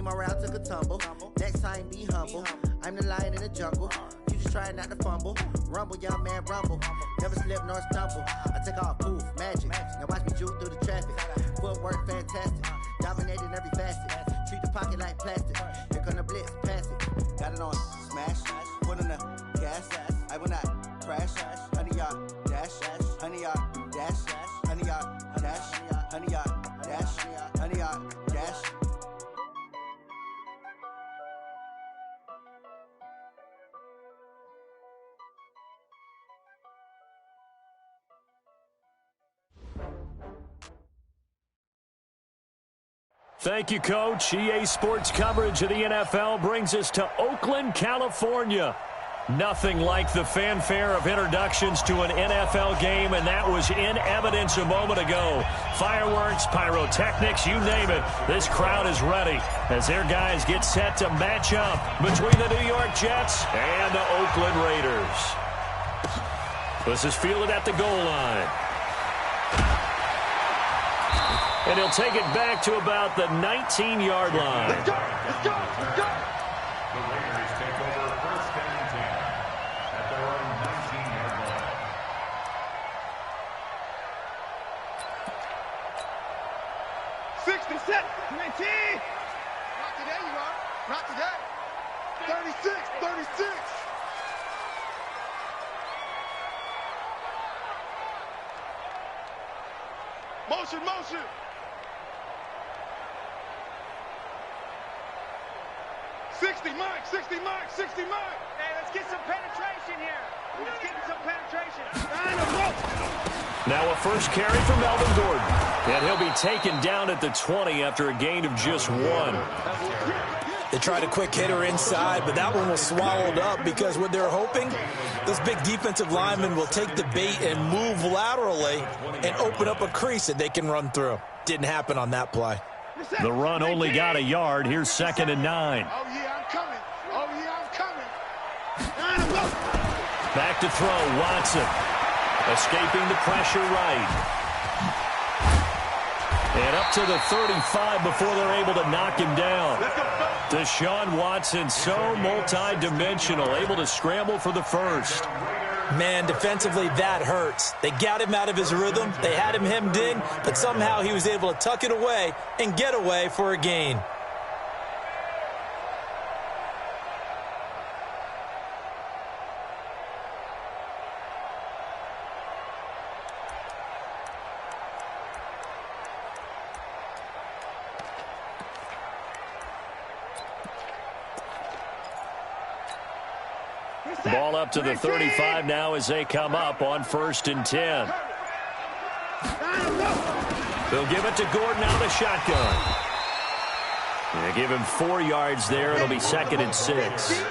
my route took a tumble. Next time, be humble. I'm the lion in the jungle. You just trying not to fumble. Rumble, young man, rumble. Never slip nor stumble. I take off, poof, magic. Now watch me juke through the traffic. Footwork fantastic. Dominating every facet. Treat the pocket like plastic. Here come the blitz, pass it. Got it on, smash. Put on the gas. I will not crash. 100-yard dash. 100-yard dash. 100-yard dash. 100-yard dash. 100-yard dash. Thank you, Coach. EA Sports coverage of the NFL brings us to Oakland, California. Nothing like the fanfare of introductions to an NFL game, and that was in evidence a moment ago. Fireworks, pyrotechnics, you name it. This crowd is ready as their guys get set to match up between the New York Jets and the Oakland Raiders. This is fielded at the goal line. And he'll take it back to about the 19-yard line. Let's go! Let's go! Let's go! The Raiders take over first and 10 at their own 19-yard line. Set. 20. Not today, you are. Not today. 36. 36. Motion, motion. Mike, 60 Mike, 60 Mike. Hey, let's get some penetration here. Let's get some penetration. Now a first carry for Melvin Gordon. And he'll be taken down at the 20 after a gain of just 1. They tried a quick hitter inside, but that one was swallowed up because what they're hoping, those big defensive linemen will take the bait and move laterally and open up a crease that they can run through. Didn't happen on that play. The run only got a yard. Here's 2nd and 9. Oh, yeah, I'm coming. Oh, yeah, I'm coming. Back to throw, Watson. Escaping the pressure right. And up to the 35 before they're able to knock him down. Deshaun Watson, so multi-dimensional, able to scramble for the first. Man, defensively, that hurts. They got him out of his rhythm. They had him hemmed in, but somehow he was able to tuck it away and get away for a gain. Ball up to the 35 now as they come up on 1st and 10. They'll give it to Gordon out of shotgun. They give him 4 yards there. It'll be 2nd and 6.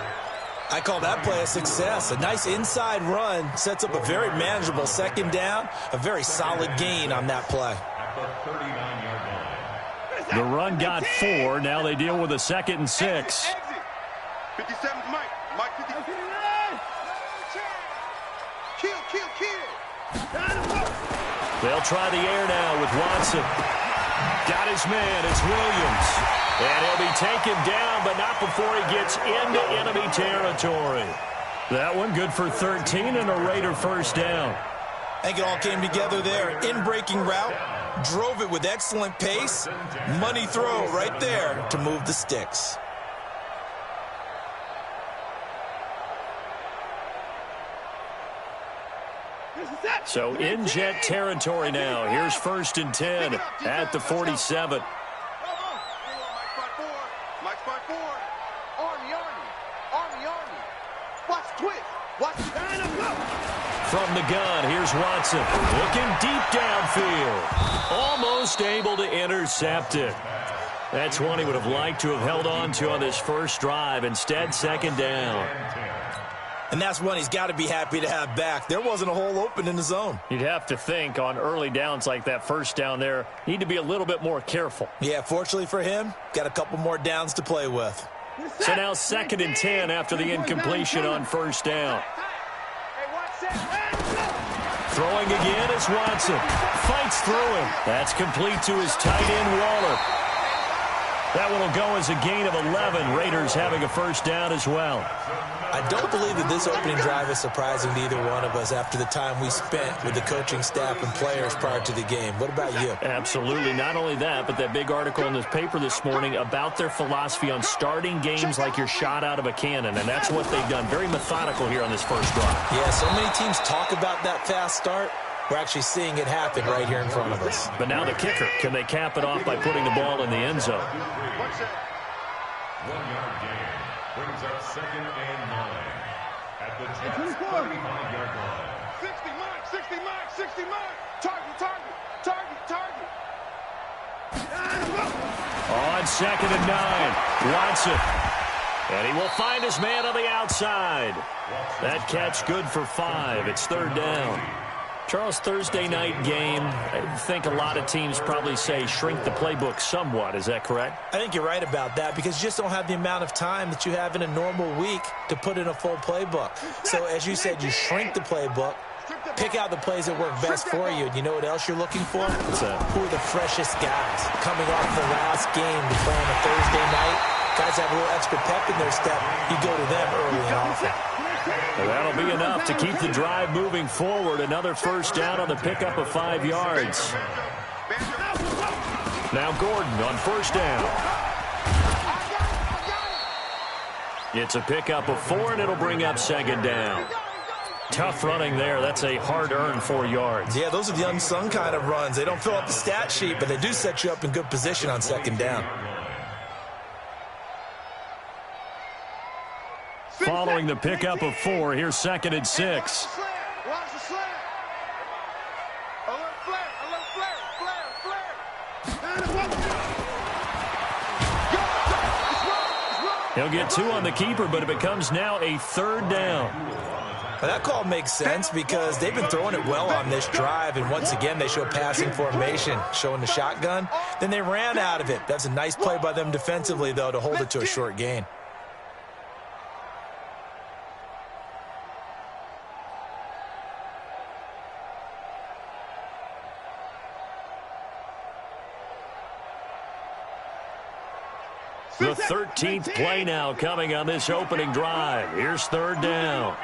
I call that play a success. A nice inside run sets up a very manageable 2nd down. A very solid gain on that play. The run got 4. Now they deal with a 2nd and 6. 57's Mike. Mike 50. They'll try the air now with Watson. Got his man. It's Williams. And he'll be taken down, but not before he gets into enemy territory. That one good for 13 and a Raider first down. I think it all came together there. In-breaking route. Drove it with excellent pace. Money throw right there to move the sticks. So in Jet territory now. Here's 1st and 10 at the 47. Mike's by 4. Army. Watch twist. Watch From the gun, here's Watson. Looking deep downfield. Almost able to intercept it. That's one he would have liked to have held on to on this first drive. Instead, 2nd down. And that's one he's got to be happy to have back. There wasn't a hole open in the zone. You'd have to think on early downs like that first down there, need to be a little bit more careful. Yeah, fortunately for him, got a couple more downs to play with. So now 2nd and 10 after the incompletion on 1st down. Throwing again is Watson. Fights through him. That's complete to his tight end, Waller. That one will go as a gain of 11. Raiders having a first down as well. I don't believe that this opening drive is surprising to either one of us after the time we spent with the coaching staff and players prior to the game. What about you? Absolutely. Not only that, but that big article in the paper this morning about their philosophy on starting games like you're shot out of a cannon, and that's what they've done. Very methodical here on this first drive. Yeah, so many teams talk about that fast start. We're actually seeing it happen right here in front of us. But now the kicker. Can they cap it off by putting the ball in the end zone? 1 yard gain brings up 2nd and 9 at the Jets' 35-yard line. 60 mark, 60 mark, 60 mark. Target, target, target, target. On 2nd and 9, Watson. And he will find his man on the outside. That catch good for 5. It's 3rd down. Charles, Thursday night game, I think a lot of teams probably say shrink the playbook somewhat. Is that correct? I think you're right about that because you just don't have the amount of time that you have in a normal week to put in a full playbook. So as you said, you shrink the playbook, pick out the plays that work best for you. And you know what else you're looking for? Who are the freshest guys coming off the last game to play on a Thursday night? Guys have a little extra pep in their step. You go to them early and often. Well, that'll be enough to keep the drive moving forward. Another first down on the pickup of 5 yards. Now Gordon on first down. It's a pickup of 4, and it'll bring up 2nd down. Tough running there. That's a hard-earned 4 yards. Yeah, those are the unsung kind of runs. They don't fill up the stat sheet, but they do set you up in good position on 2nd down. Following the pickup of 4, here's 2nd and 6. Watch the slant. Alert flare, flare. He'll get 2 on the keeper, but it becomes now a 3rd down. Well, that call makes sense because they've been throwing it well on this drive, and once again they show passing formation, showing the shotgun. Then they ran out of it. That's a nice play by them defensively, though, to hold it to a short gain. The 13th play now coming on this opening drive. Here's 3rd down.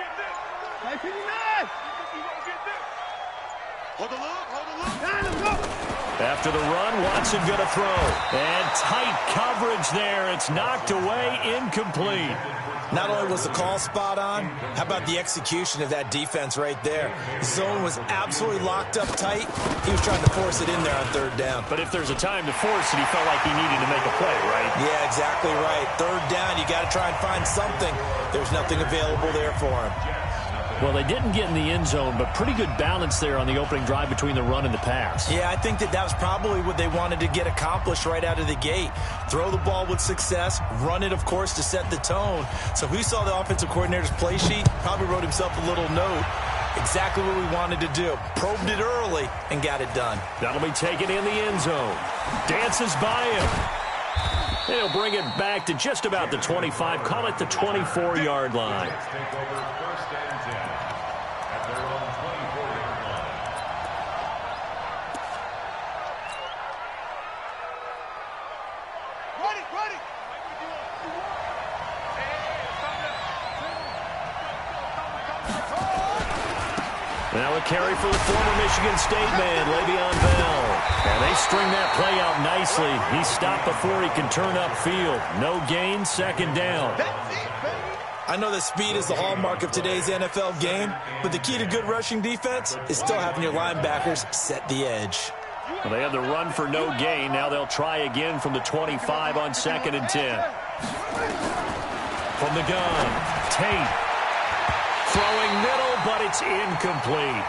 After the run, Watson going to throw. And tight coverage there. It's knocked away, incomplete. Not only was the call spot on, how about the execution of that defense right there? The zone was absolutely locked up tight. He was trying to force it in there on 3rd down. But if there's a time to force it, he felt like he needed to make a play, right? Yeah, exactly right. 3rd down, you got to try and find something. There's nothing available there for him. Well, they didn't get in the end zone, but pretty good balance there on the opening drive between the run and the pass. Yeah, I think that was probably what they wanted to get accomplished right out of the gate. Throw the ball with success, run it, of course, to set the tone. So who saw the offensive coordinator's play sheet probably wrote himself a little note. Exactly what we wanted to do. Probed it early and got it done. That'll be taken in the end zone. Dances by him. They'll bring it back to just about the 25. Call it the 24-yard line. Now a carry for the former Michigan State man, Le'Veon Bell. And they string that play out nicely. He stopped before he can turn upfield. No gain, 2nd down. I know that speed is the hallmark of today's NFL game, but the key to good rushing defense is still having your linebackers set the edge. Well, they had the run for no gain. Now they'll try again from the 25 on 2nd and 10. From the gun, Tate. Throwing middle, but it's incomplete.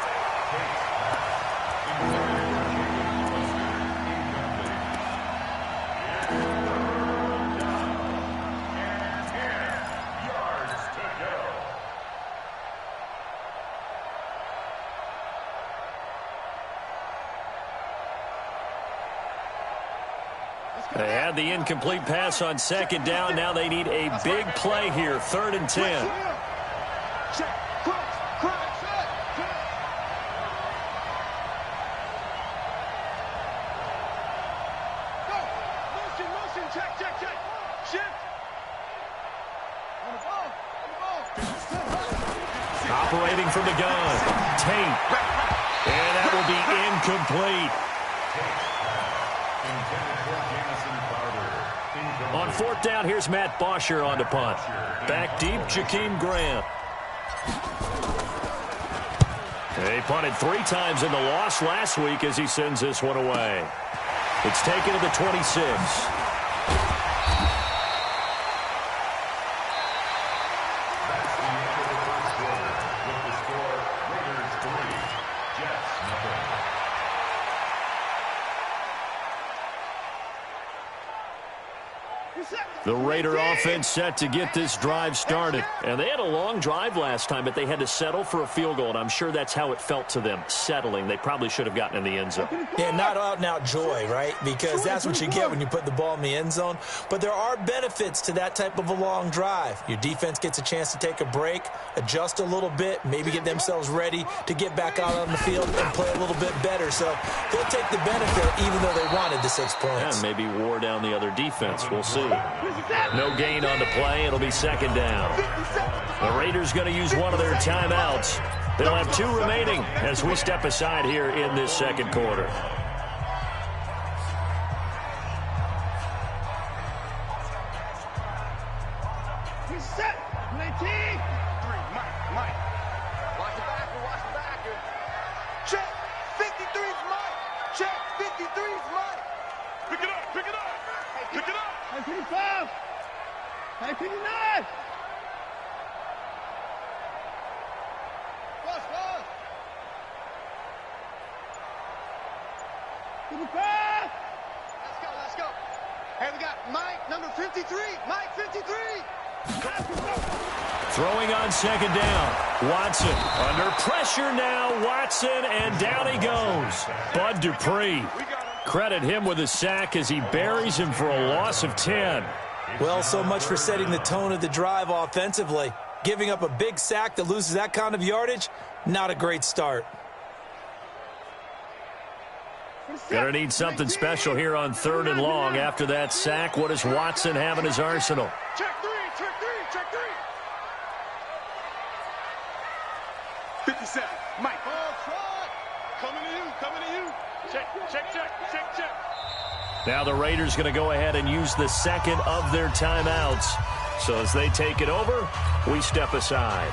They had the incomplete pass on 2nd down. Now they need a big play here, 3rd and 10. Operating from the gun. Tate. And that will be incomplete. On fourth down, here's Matt Bosher on to punt. Back deep, Jakeem Grant. They punted 3 times in the loss last week as he sends this one away. It's taken to the 26. The Raider offense set to get this drive started. And they had a long drive last time, but they had to settle for a field goal, and I'm sure that's how it felt to them, settling. They probably should have gotten in the end zone. Yeah, not out-and-out joy, right? Because that's what you get when you put the ball in the end zone. But there are benefits to that type of a long drive. Your defense gets a chance to take a break, adjust a little bit, maybe get themselves ready to get back out on the field and play a little bit better. So they'll take the benefit even though they wanted the 6 points. Yeah, maybe wore down the other defense. We'll see. No gain on the play. It'll be second down. The Raiders going to use one of their timeouts. They'll have 2 remaining as we step aside here in this second quarter. He's set. 19. Mike. Watch the backer. Check. 53's Mike. Check. 53's Mike. Pick it up. Pick it up. 55. 59. Pause. To the pass. Let's go. Hey, we got Mike, number 53. Mike, 53. Throwing on second down. Watson under pressure now. Watson, and down he goes. Bud Dupree. Credit him with a sack as he buries him for a loss of 10. Well, so much for setting the tone of the drive offensively. Giving up a big sack that loses that kind of yardage, not a great start. Gonna need something special here on 3rd and long. After that sack, what does Watson have in his arsenal? Check three. 57. Mike. Coming to you. Check. Now the Raiders going to go ahead and use the second of their timeouts. So as they take it over, we step aside.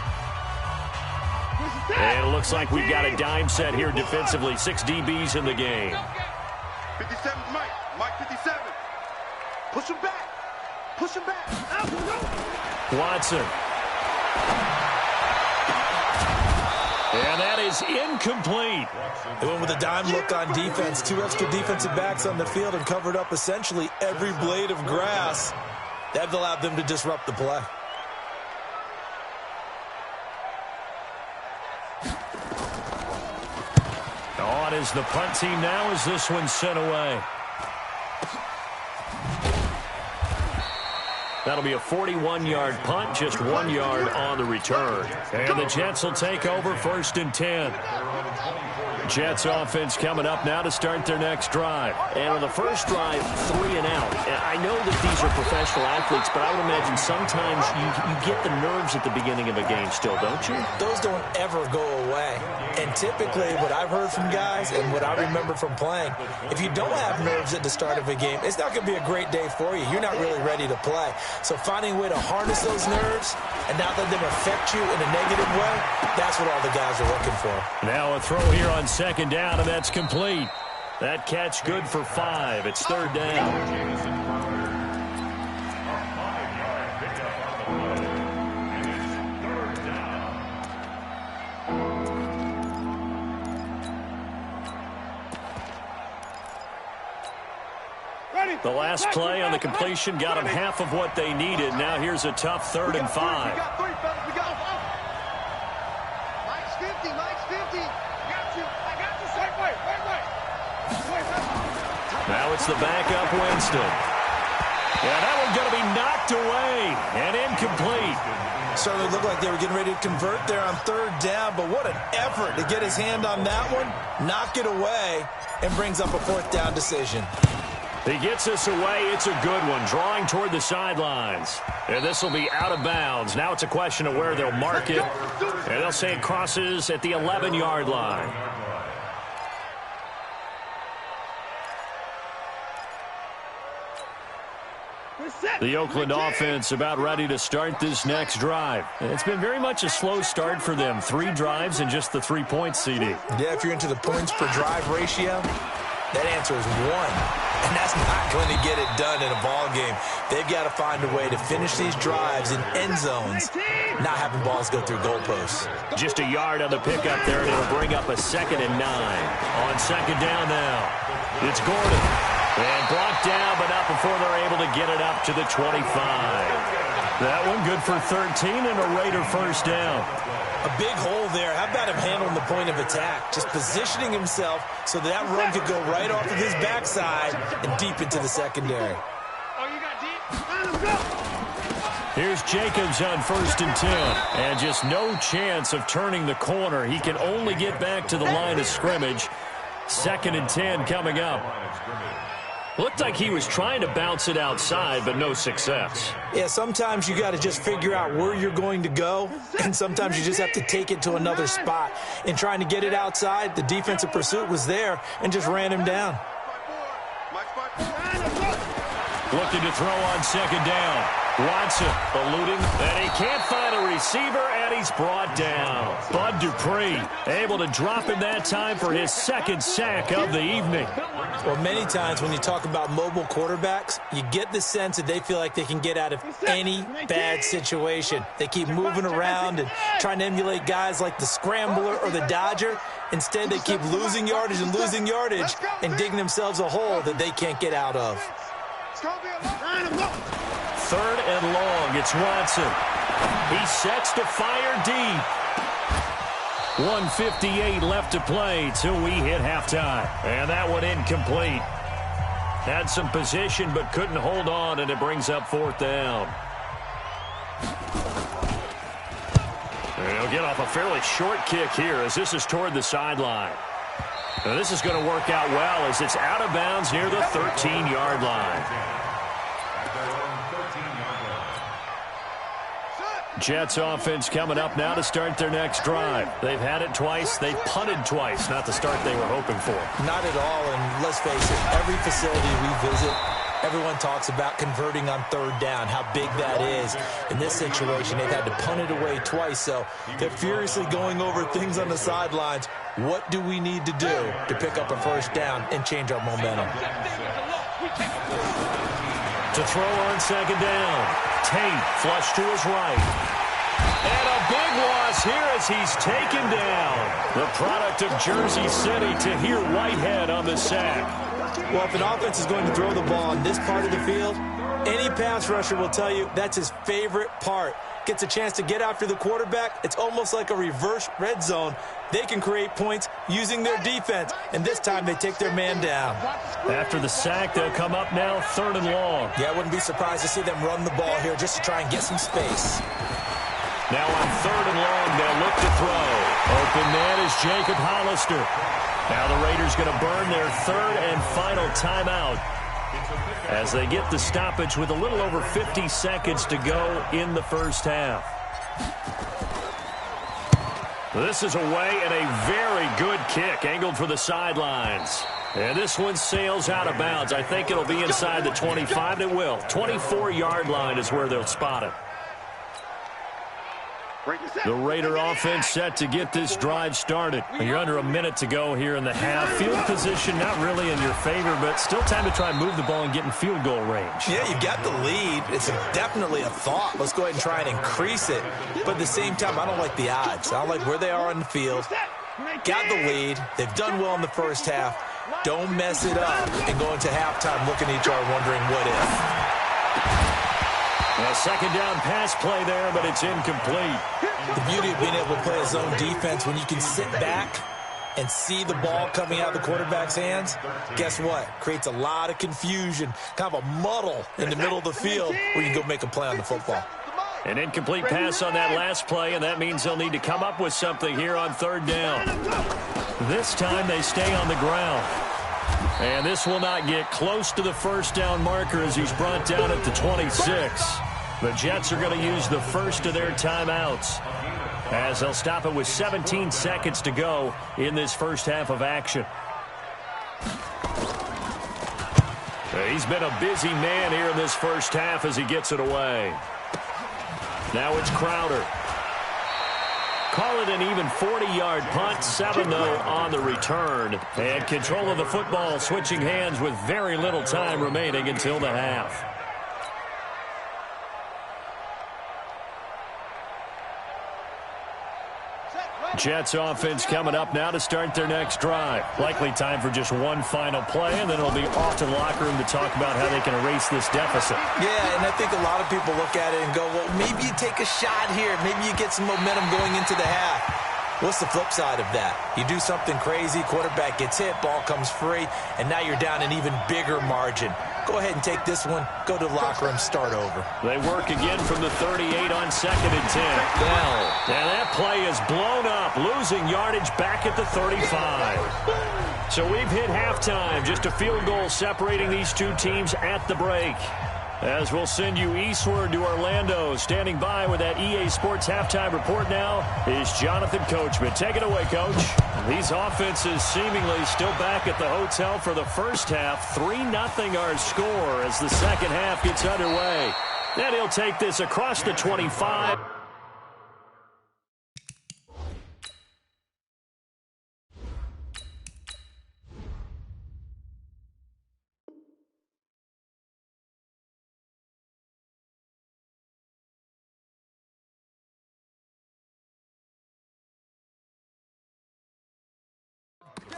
And it looks like we've got a dime set here defensively. 6 DBs in the game. 57 Mike. Mike 57. Push him back. Watson. And that is incomplete. They went with a dime look on defense. 2 extra defensive backs on the field and covered up essentially every blade of grass. That allowed them to disrupt the play. On is the punt team now as this one's sent away. That'll be a 41-yard punt, just 1 yard on the return. And the Jets will take over 1st and 10. Jets offense coming up now to start their next drive. And on the first drive, 3 and out. I know that these are professional athletes, but I would imagine sometimes you get the nerves at the beginning of a game still, don't you? Those don't ever go away. And typically what I've heard from guys and what I remember from playing, if you don't have nerves at the start of a game, it's not going to be a great day for you. You're not really ready to play. So finding a way to harness those nerves and not let them affect you in a negative way, that's what all the guys are looking for. Now a throw here on second down, and that's complete. That catch good for 5. It's 3rd down. The last play on the completion got them half of what they needed. Now here's a tough 3rd and 5. We got 3, fellas. We got 5. Mike's 50. I got you. Wait. Now it's the backup Winston. Yeah, that one's going to be knocked away and incomplete. Certainly looked like they were getting ready to convert there on 3rd down, but what an effort to get his hand on that one, knock it away, and brings up a 4th down decision. He gets this away. It's a good one, drawing toward the sidelines. And this will be out of bounds. Now it's a question of where they'll mark it. And they'll say it crosses at the 11-yard line. The Oakland offense about ready to start this next drive. It's been very much a slow start for them. 3 drives and just the 3 points, CD. Yeah, if you're into the points per drive ratio, that answer is 1. And that's not going to get it done in a ball game. They've got to find a way to finish these drives in end zones, not having balls go through goalposts. Just a yard on the pickup there, and it'll bring up a 2nd and 9. On 2nd down now, it's Gordon. And blocked down, but not before they're able to get it up to the 25. That one good for 13 and a Raider first down. A big hole there. How about him handling the point of attack? Just positioning himself so that run could go right off of his backside and deep into the secondary. Oh, you got deep? Here's Jacobs on 1st and 10. And just no chance of turning the corner. He can only get back to the line of scrimmage. 2nd and 10 coming up. Looked like he was trying to bounce it outside, but no success. Yeah, sometimes you got to just figure out where you're going to go, and sometimes you just have to take it to another spot. In trying to get it outside, the defensive pursuit was there and just ran him down. Looking to throw on 2nd down. Watson eluding, and he can't find a receiver, and he's brought down. Bud Dupree able to drop him that time for his 2nd sack of the evening. Well, many times when you talk about mobile quarterbacks, you get the sense that they feel like they can get out of any bad situation. They keep moving around and trying to emulate guys like the Scrambler or the Dodger. Instead, they keep losing yardage and digging themselves a hole that they can't get out of. 3rd and long. It's Watson. He sets to fire deep. 1:58 left to play till we hit halftime. And that one incomplete. Had some position but couldn't hold on, and it brings up 4th down. And he'll get off a fairly short kick here as this is toward the sideline. Now this is going to work out well as it's out of bounds near the 13-yard line. Jets offense coming up now to start their next drive. They've had it twice. They've punted twice. Not the start they were hoping for. Not at all, and let's face it, every facility we visit, everyone talks about converting on 3rd down, how big that is. In this situation, they've had to punt it away twice, so they're furiously going over things on the sidelines. What do we need to do to pick up a 1st down and change our momentum? To throw on 2nd down. Tate flush to his right. And a big loss here as he's taken down. The product of Jersey City, Tahir Whitehead on the sack. Well, if an offense is going to throw the ball on this part of the field, any pass rusher will tell you that's his favorite part. Gets a chance to get after the quarterback. It's almost like a reverse red zone. They can create points using their defense, and this time they take their man down. After the sack, they'll come up now 3rd and long. Yeah, I wouldn't be surprised to see them run the ball here just to try and get some space. Now on 3rd and long, they'll look to throw. Open man is Jacob Hollister. Now the Raiders going to burn their 3rd and final timeout as they get the stoppage with a little over 50 seconds to go in the first half. This is away and a very good kick angled for the sidelines. And this one sails out of bounds. I think it'll be inside the 25. It will. 24-yard line is where they'll spot it. The Raider offense set to get this drive started. You're under a minute to go here in the half. Field position not really in your favor, but still time to try and move the ball and get in field goal range. Yeah, you got the lead. It's definitely a thought. Let's go ahead and try and increase it. But at the same time, I don't like the odds. I don't like where they are on the field. Got the lead. They've done well in the first half. Don't mess it up and go into halftime looking at each other wondering what if. A 2nd down pass play there, but it's incomplete. The beauty of being able to play a zone defense when you can sit back and see the ball coming out of the quarterback's hands, guess what? Creates a lot of confusion, kind of a muddle in the middle of the field where you can go make a play on the football. An incomplete pass on that last play, and that means they'll need to come up with something here on 3rd down. This time they stay on the ground. And this will not get close to the first down marker as he's brought down at the 26. The Jets are going to use the first of their timeouts as they'll stop it with 17 seconds to go in this first half of action. He's been a busy man here in this first half as he gets it away. Now it's Crowder. Call it an even 40-yard punt, 7-0 on the return. And control of the football switching hands with very little time remaining until the half. Jets offense coming up now to start their next drive. Likely time for just one final play, and then it'll be off to the locker room to talk about how they can erase this deficit. Yeah, and I think a lot of people look at it and go, well, maybe you take a shot here. Maybe you get some momentum going into the half. What's the flip side of that? You do something crazy, quarterback gets hit, ball comes free, and now you're down an even bigger margin. Go ahead and take this one, go to the locker room, start over. They work again from the 38 on 2nd and 10. Bell. And that play is blown up, losing yardage back at the 35. So we've hit halftime, just a field goal separating these two teams at the break. As we'll send you eastward to Orlando. Standing by with that EA Sports halftime report now is Jonathan Coachman. Take it away, Coach. These offenses seemingly still back at the hotel for the first half. 3-0 our score as the second half gets underway. And he'll take this across the 25.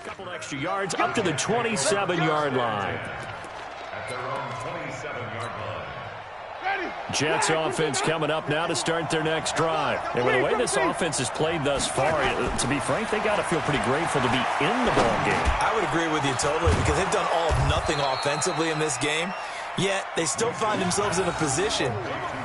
Couple extra yards up to the 27-yard line. At their own 27-yard line. Jets offense coming up now to start their next drive. And with the way this offense has played thus far, to be frank, they got to feel pretty grateful to be in the ball game. I would agree with you totally because they've done all of nothing offensively in this game, yet they still find themselves in a position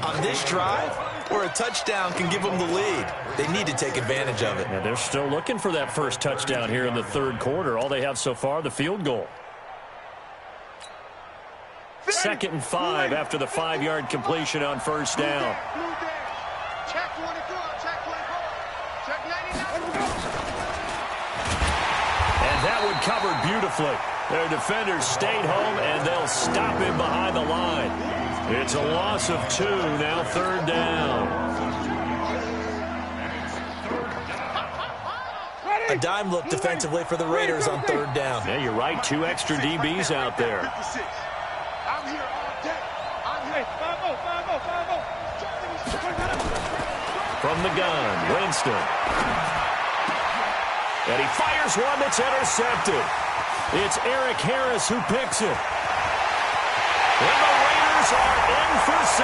on this drive where a touchdown can give them the lead. They need to take advantage of it. And they're still looking for that first touchdown here in the third quarter. All they have so far, the field goal. 2nd and 5 after the 5-yard completion on first down. Check 24, check 24, check 99. And that one covered beautifully. Their defenders stayed home, and they'll stop him behind the line. It's a loss of 2, now 3rd down. A dime look defensively for the Raiders on 3rd down. Yeah, you're right. 2 extra DBs out there. I'm here all day. I'm here. 5-0. From the gun, Winston. And he fires one that's intercepted. It's Eric Harris who picks it. And the Raiders are in for 6.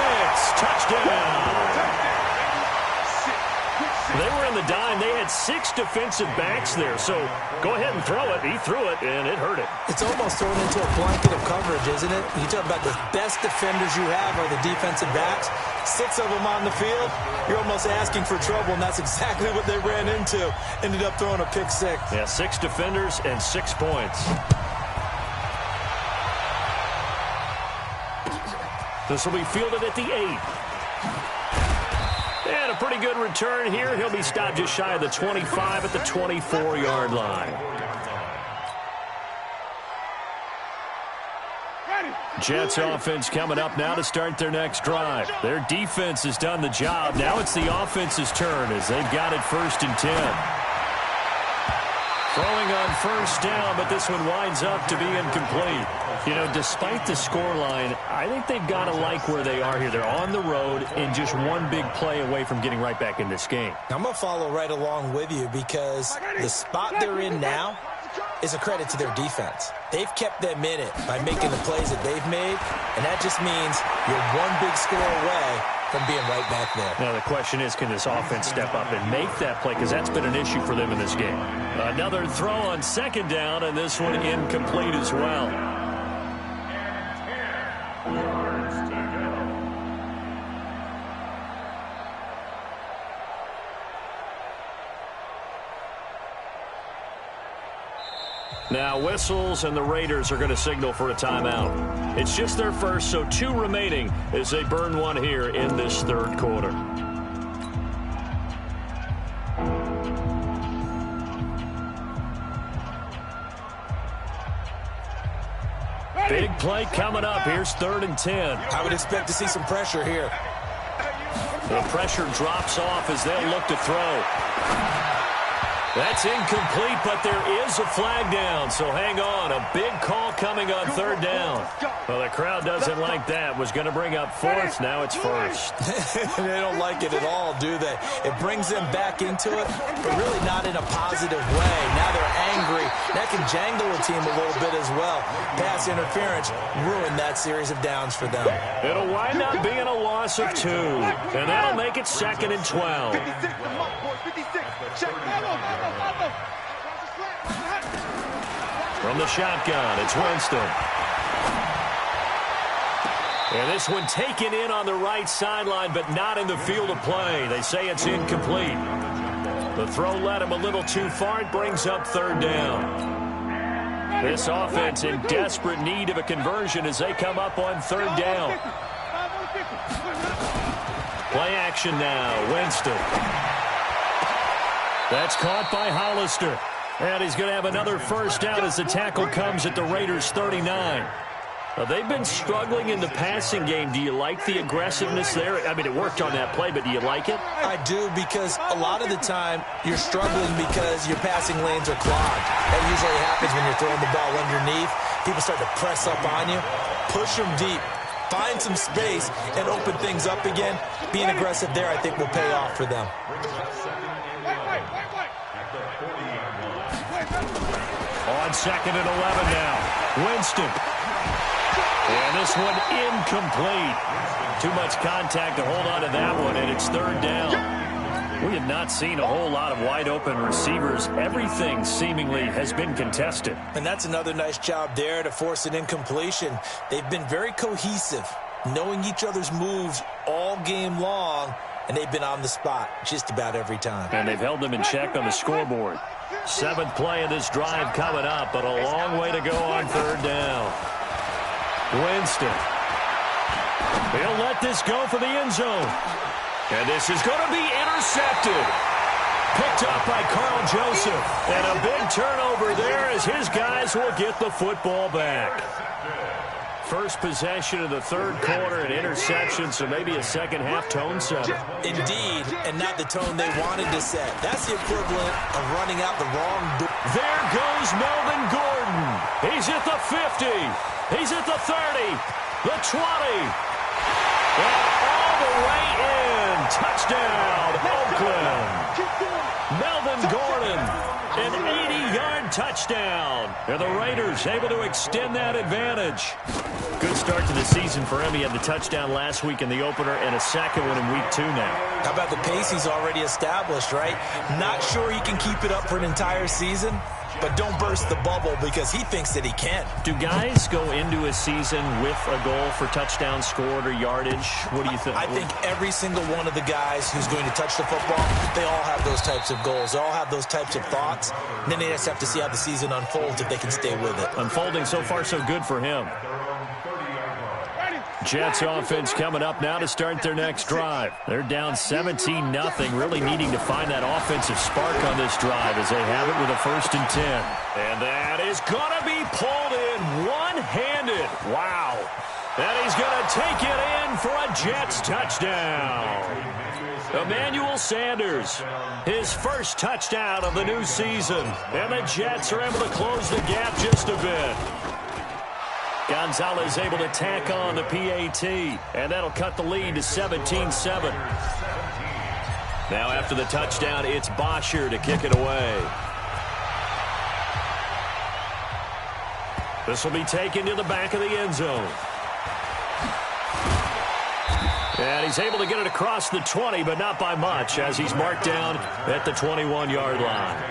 Touchdown. They were in the dime. They had 6 defensive backs there. So go ahead and throw it. He threw it, and it hurt it. It's almost thrown into a blanket of coverage, isn't it? You talk about the best defenders you have are the defensive backs. 6 of them on the field. You're almost asking for trouble, and that's exactly what they ran into. Ended up throwing a pick 6. Yeah, 6 defenders and 6 points. This will be fielded at the 8. And a pretty good return here. He'll be stopped just shy of the 25 at the 24-yard line. Jets offense coming up now to start their next drive. Their defense has done the job. Now it's the offense's turn as they've got it 1st and 10. Throwing on first down, but this one winds up to be incomplete. You know, despite the scoreline, I think they've got to like where they are here. They're on the road and just one big play away from getting right back in this game. I'm going to follow right along with you because the spot they're in now is a credit to their defense. They've kept them in it by making the plays that they've made, and that just means you're one big score away from being right back there. Now the question is, can this offense step up and make that play? Because that's been an issue for them in this game. Another throw on 2nd down, and this one incomplete as well. Now whistles, and the Raiders are going to signal for a timeout. It's just their first, so 2 remaining as they burn one here in this third quarter. Big play coming up. Here's 3rd and 10. I would expect to see some pressure here. The pressure drops off as they'll look to throw. That's incomplete, but there is a flag down, so hang on. A big call coming on 3rd down. Well, the crowd doesn't like that. Was going to bring up 4th. Now it's 1st. They don't like it at all, do they? It brings them back into it, but really not in a positive way. Now they're angry. That can jangle a team a little bit as well. Pass interference ruined that series of downs for them. It'll wind up being a loss of 2, and that'll make it 2nd and 12. 56, the mark, boys, 56. Check. From the shotgun, it's Winston. And this one taken in on the right sideline, but not in the field of play. They say it's incomplete. The throw led him a little too far. It brings up 3rd down. This offense in desperate need of a conversion as they come up on 3rd down. Play action now, Winston. That's caught by Hollister. And he's going to have another first down as the tackle comes at the Raiders' 39. Now, they've been struggling in the passing game. Do you like the aggressiveness there? I mean, it worked on that play, but do you like it? I do, because a lot of the time you're struggling because your passing lanes are clogged. That usually happens when you're throwing the ball underneath. People start to press up on you. Push them deep. Find some space and open things up again. Being aggressive there, I think, will pay off for them. On 2nd and 11 now. Winston. And this one incomplete. Too much contact to hold on to that one, and it's 3rd down. We have not seen a whole lot of wide-open receivers. Everything seemingly has been contested. And that's another nice job there to force an incompletion. They've been very cohesive, knowing each other's moves all game long, and they've been on the spot just about every time. And they've held them in check on the scoreboard. 7th play of this drive coming up, but a long way to go on 3rd down. Winston. He'll let this go for the end zone. And this is going to be intercepted. Picked up by Carl Joseph. And a big turnover there as his guys will get the football back. First possession of the 3rd quarter, an interception, so maybe a second-half tone setter. Indeed, and not the tone they wanted to set. That's the equivalent of running out the wrong door. There goes Melvin Gordon. He's at the 50. He's at the 30. The 20. And all the way in. Touchdown, Oakland. Melvin Gordon, an 80-yard touchdown. And the Raiders able to extend that advantage. Good start to the season for him. He had the touchdown last week in the opener and a second one in week 2 now. How about the pace he's already established, right? Not sure he can keep it up for an entire season, but don't burst the bubble because he thinks that he can. Do guys go into a season with a goal for touchdowns scored or yardage? What do you think? I think every single one of the guys who's going to touch the football, they all have those types of goals. They all have those types of thoughts. And then they just have to see how the season unfolds if they can stay with it. Unfolding so far so good for him. Jets offense coming up now to start their next drive. They're down 17-0, really needing to find that offensive spark on this drive as they have it with a 1st and 10. And that is going to be pulled in one-handed. Wow. And he's going to take it in for a Jets touchdown. Emmanuel Sanders, his first touchdown of the new season. And the Jets are able to close the gap just a bit. Gonzalez able to tack on the PAT, and that'll cut the lead to 17-7. Now after the touchdown, it's Bosher to kick it away. This will be taken to the back of the end zone. And he's able to get it across the 20, but not by much, as he's marked down at the 21-yard line.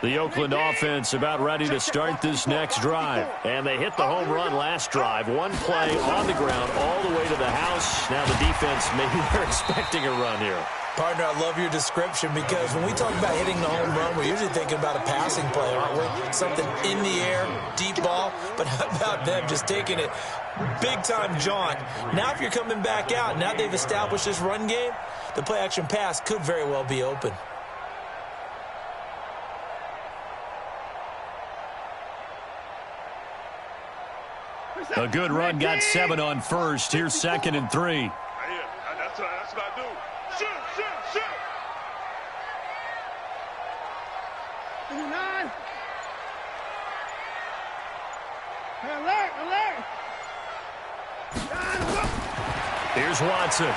The Oakland offense about ready to start this next drive. And they hit the home run last drive. One play on the ground all the way to the house. Now the defense, maybe they're expecting a run here. Partner, I love your description because when we talk about hitting the home run, we're usually thinking about a passing play, aren't we? Something in the air, deep ball. But how about them just taking it big-time jaunt? Now if you're coming back out, now they've established this run game, the play-action pass could very well be open. A good run got 7 on first. Here's 2nd and 3. That's what I do. Shoot. 9. Alert. Here's Watson.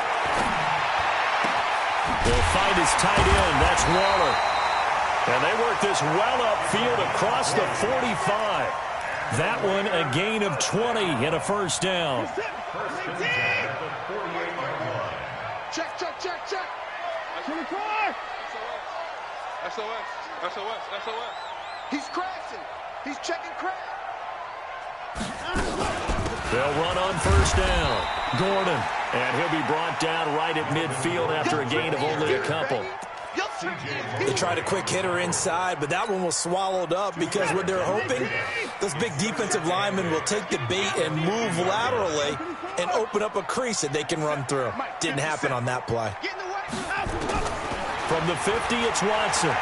They'll find his tight end. That's Waller. And they work this well upfield across the 45. That one a gain of 20 and a first down. Check. SOS. He's crashing. He's checking crash. They'll run on first down. Gordon. And he'll be brought down right at midfield after a gain of only a couple. They tried a quick hitter inside, but that one was swallowed up because what they're hoping, those big defensive linemen will take the bait and move laterally and open up a crease that they can run through. Didn't happen on that play. From the 50, it's Watson.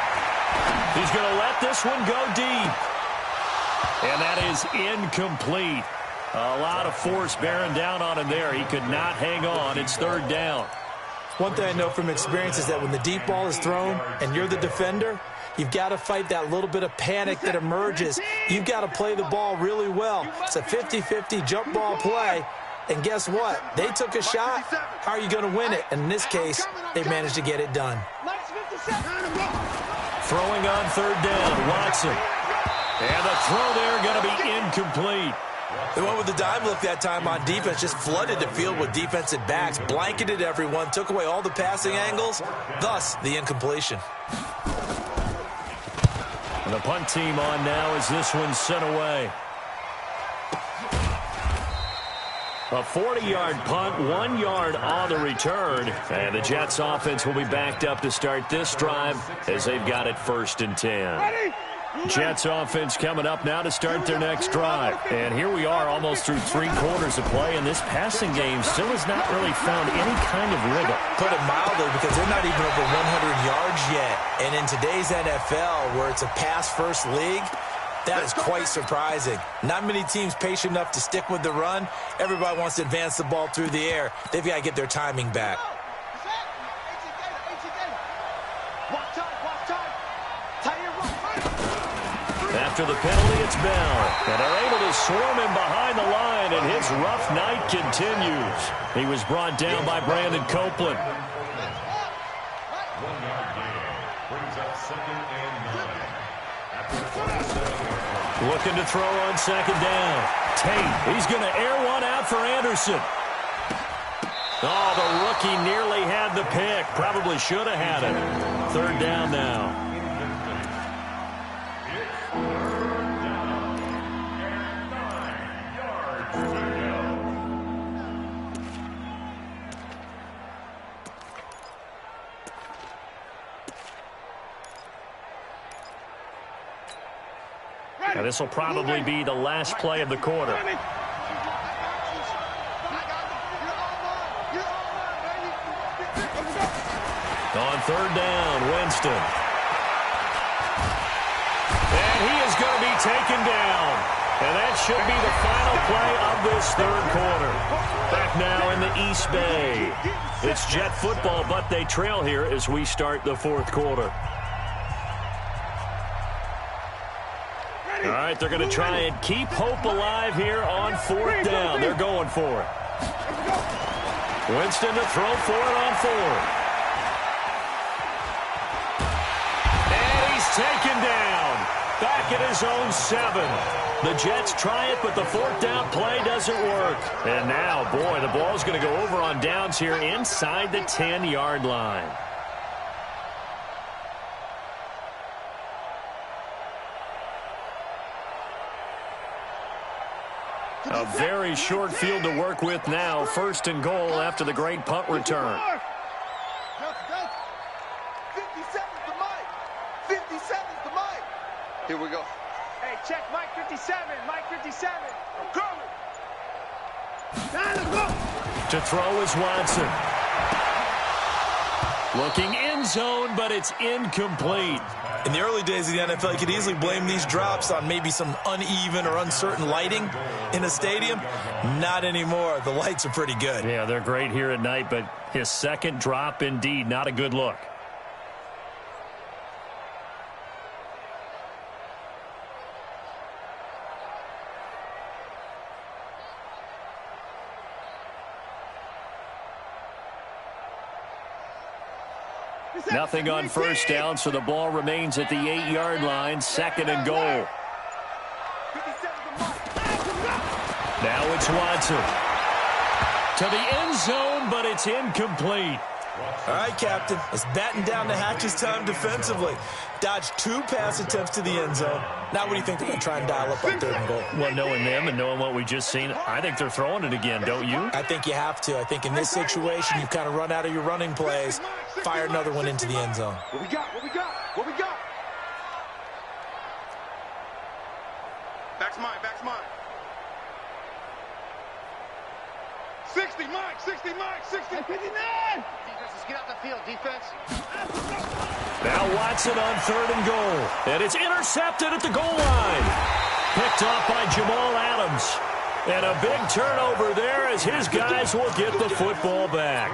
He's going to let this one go deep. And that is incomplete. A lot of force bearing down on him there. He could not hang on. It's 3rd down. One thing I know from experience is that when the deep ball is thrown and you're the defender, you've got to fight that little bit of panic that emerges. You've got to play the ball really well. It's a 50-50 jump ball play. And guess what? They took a shot. How are you going to win it? And in this case, they managed to get it done. Throwing on 3rd down, Watson. And the throw there going to be incomplete. They went with the dime look that time on defense, just flooded the field with defensive backs, blanketed everyone, took away all the passing angles, thus the incompletion. And the punt team on now as this one's sent away. A 40-yard punt, 1 yard on the return. And the Jets offense will be backed up to start this drive as they've got it 1st and 10. Jets offense coming up now to start their next drive. And here we are almost through 3 quarters of play, and this passing game still has not really found any kind of rhythm. Put it mildly, because they're not even over 100 yards yet. And in today's NFL, where it's a pass-first league, that is quite surprising. Not many teams patient enough to stick with the run. Everybody wants to advance the ball through the air. They've got to get their timing back. After the penalty, it's Bell. And they're able to swarm him behind the line, and his rough night continues. He was brought down by Brandon Copeland. 1 yard gain brings up 2nd and 9. Looking to throw on 2nd down. Tate, he's going to air one out for Anderson. Oh, the rookie nearly had the pick. Probably should have had it. 3rd down now. Now, this will probably be the last play of the quarter. On 3rd down, Winston. And he is going to be taken down. And that should be the final play of this 3rd quarter. Back now in the East Bay. It's Jet football, but they trail here as we start the 4th quarter. All right, they're going to try and keep hope alive here on 4th down. They're going for it. Winston to throw for it on 4th. And he's taken down. Back at his own 7. The Jets try it, but the 4th down play doesn't work. And now, boy, the ball's going to go over on downs here inside the 10-yard line. A very short field to work with now. 1st and goal after the great punt return. 57's the mic. 57's the mic. Here we go. Hey, check Mike 57. Mike 57. I'm coming. To throw is Watson. Looking end zone, but it's incomplete. In the early days of the NFL, you could easily blame these drops on maybe some uneven or uncertain lighting in a stadium. Not anymore. The lights are pretty good. Yeah, they're great here at night, but his second drop, indeed, not a good look. Nothing on first down, so the ball remains at the 8-yard line. 2nd and goal. Now it's Watson. To the end zone, but it's incomplete. All right, Captain. It's batten down the hatches time defensively. Dodged 2 pass attempts to the end zone. Now what do you think they're going to try and dial up on 3rd and goal? Well, knowing them and knowing what we just seen, I think they're throwing it again, don't you? I think you have to. I think in this situation, you've kind of run out of your running plays. Fire another one into the end zone. What we got? What we got? What we got? Back's mine. Back's mine. 60, Mike. 60, Mike. 60, 59. Defense, let's get out the field. Defense. Now Watson on 3rd and goal. And it's intercepted at the goal line. Picked off by Jamal Adams. And a big turnover there as his guys will get the football back.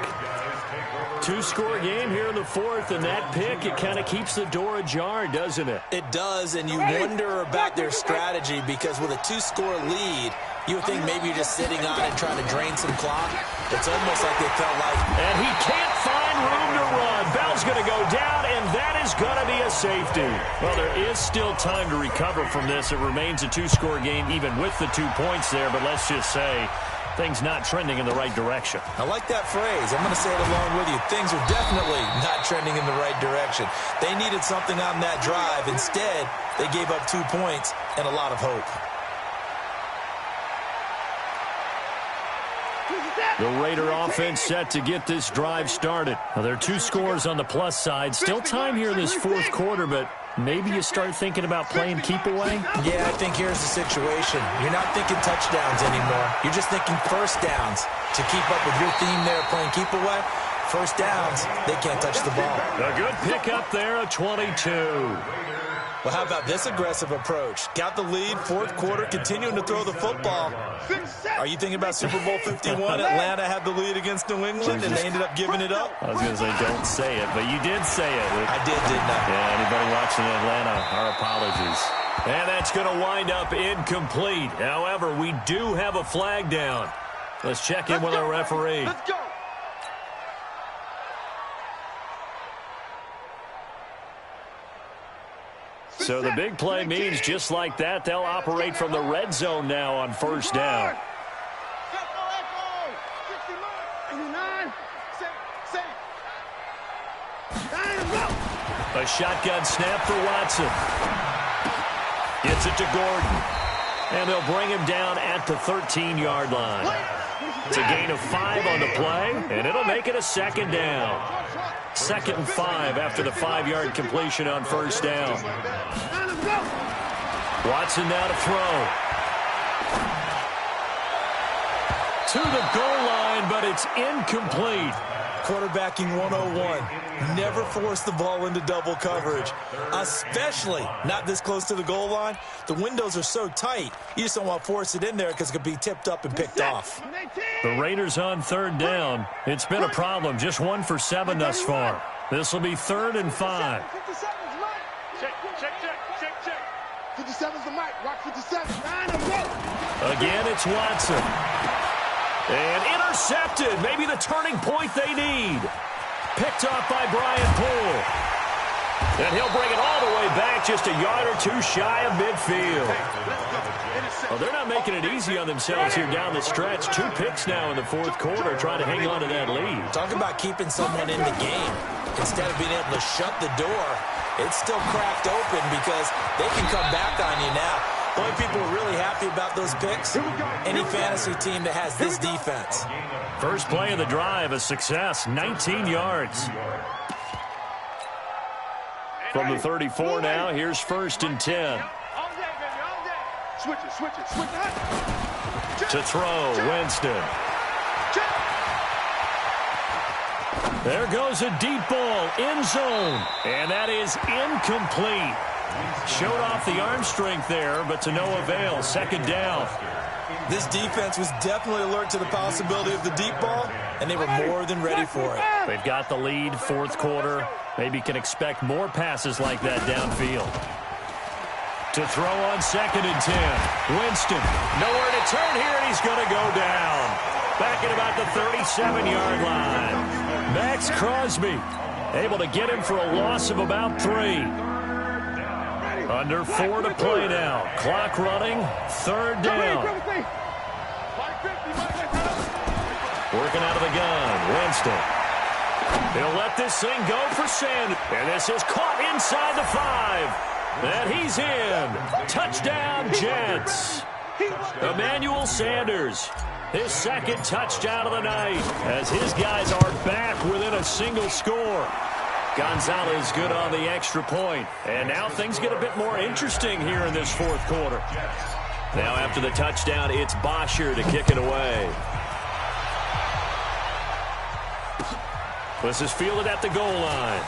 2-score game here in the 4th, and that pick, it kind of keeps the door ajar, doesn't it? It does, and you wonder about their strategy because with a 2-score lead, you would think maybe you're just sitting on it trying to drain some clock. It's almost like they felt like... And he can't find room to run. Bell's going to go down, and that is going to be a safety. Well, there is still time to recover from this. It remains a 2-score game even with the 2 points there, but let's just say things not trending in the right direction. I like that phrase. I'm going to say it along with you. Things are definitely not trending in the right direction. They needed something on that drive. Instead, they gave up 2 points and a lot of hope. The Raider offense set to get this drive started. Now, there are 2 scores on the plus side. Still time here in this 4th quarter, but maybe you start thinking about playing keep away? Yeah, I think here's the situation. You're not thinking touchdowns anymore. You're just thinking first downs. To keep up with your theme there, playing keep away, first downs, they can't touch the ball. A good pickup there, a 22. Well, how about this aggressive approach? Got the lead, 4th quarter, continuing to throw the football. Are you thinking about Super Bowl 51? Atlanta had the lead against New England, and they ended up giving it up? I was going to say, don't say it, but you did say it. I did, didn't I? Yeah, anybody watching Atlanta, our apologies. And that's going to wind up incomplete. However, we do have a flag down. Let's check in with our referee. Let's go. So the big play means just like that, they'll operate from the red zone now on 1st down. A shotgun snap for Watson. Gets it to Gordon. And they'll bring him down at the 13-yard line. It's a gain of 5 on the play, and it'll make it a 2nd down. 2nd and 5 after the 5-yard completion on 1st down. Watson now to throw. To the goal line, but it's incomplete. Quarterbacking 101. Never force the ball into double coverage, especially not this close to the goal line. The windows are so tight, you just don't want to force it in there because it could be tipped up and picked off. The Raiders on 3rd down. It's been a problem. Just 1 for 7 thus far. This will be 3rd and 5. 57's the mic. Rock 57. Again, it's Watson. And intercepted. Maybe the turning point they need. Picked off by Brian Poole. And he'll bring it all the way back just a yard or 2 shy of midfield. Well, they're not making it easy on themselves here down the stretch. 2 picks now in the 4th quarter trying to hang on to that lead. Talk about keeping someone in the game. Instead of being able to shut the door, it's still cracked open because they can come back on you now. Boy, people are really happy about those picks. Any fantasy team that has this defense. First play of the drive, a success, 19 yards. From the 34 now, here's 1st and 10. Switch it, switch it, switch it. To throw, Winston. There goes a deep ball, end zone, and that is incomplete. Showed off the arm strength there, but to no avail. 2nd down. This defense was definitely alert to the possibility of the deep ball, and they were more than ready for it. They've got the lead, 4th quarter. Maybe can expect more passes like that downfield. To throw on 2nd and 10. Winston, nowhere to turn here, and he's going to go down. Back at about the 37-yard line. Max Crosby able to get him for a loss of about 3. Under 4 to play now. Clock running. 3rd down. Working out of the gun. Winston. He'll let this thing go for Sanders. And this is caught inside the 5. And he's in. Touchdown, Jets. Emmanuel Sanders. His 2nd touchdown of the night. As his guys are back within a single score. Gonzalez good on the extra point. And now things get a bit more interesting here in this 4th quarter. Now after the touchdown, it's Bosher to kick it away. This is fielded at the goal line.